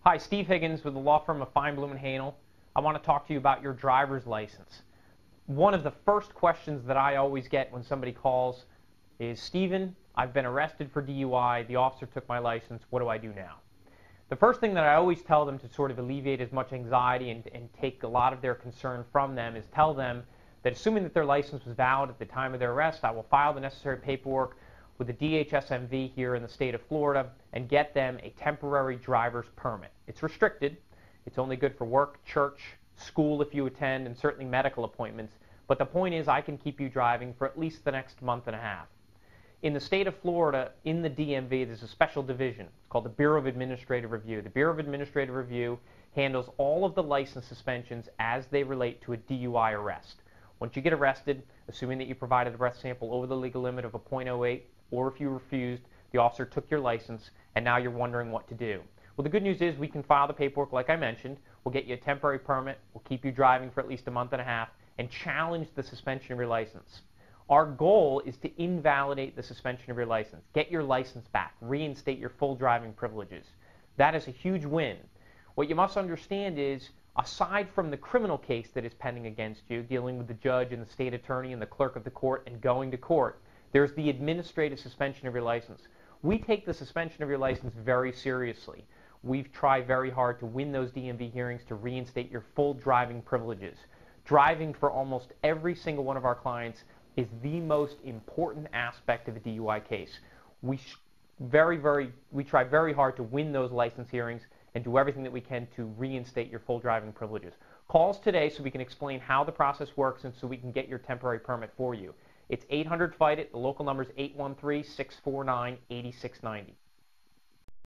Hi, Steve Higgins with the law firm of Feinblum and Hanel. I want to talk to you about your driver's license. One of the first questions that I always get when somebody calls is, Stephen, I've been arrested for DUI. The officer took my license. What do I do now? The first thing that I always tell them to sort of alleviate as much anxiety and take a lot of their concern from them is tell them that assuming that their license was valid at the time of their arrest, I will file the necessary paperwork with the DHSMV here in the state of Florida and get them a temporary driver's permit. It's restricted. It's only good for work, church, school if you attend, and certainly medical appointments. But the point is I can keep you driving for at least the next month and a half. In the state of Florida, in the DMV, there's a special division. It's called the Bureau of Administrative Review. The Bureau of Administrative Review handles all of the license suspensions as they relate to a DUI arrest. Once you get arrested, assuming that you provided a breath sample over the legal limit of a .08, or if you refused, the officer took your license, and now you're wondering what to do. Well, the good news is we can file the paperwork like I mentioned. We'll get you a temporary permit. We'll keep you driving for at least a month and a half and challenge the suspension of your license. Our goal is to invalidate the suspension of your license. Get your license back. Reinstate your full driving privileges. That is a huge win. What you must understand is, aside from the criminal case that is pending against you, dealing with the judge and the state attorney and the clerk of the court and going to court, there's the administrative suspension of your license. We take the suspension of your license very seriously. We've tried very hard to win those DMV hearings to reinstate your full driving privileges. Driving for almost every single one of our clients is the most important aspect of a DUI case. We try very hard to win those license hearings and do everything that we can to reinstate your full driving privileges. Call us today so we can explain how the process works and so we can get your temporary permit for you. It's 800-FIGHT-IT. The local number is 813-649-8690.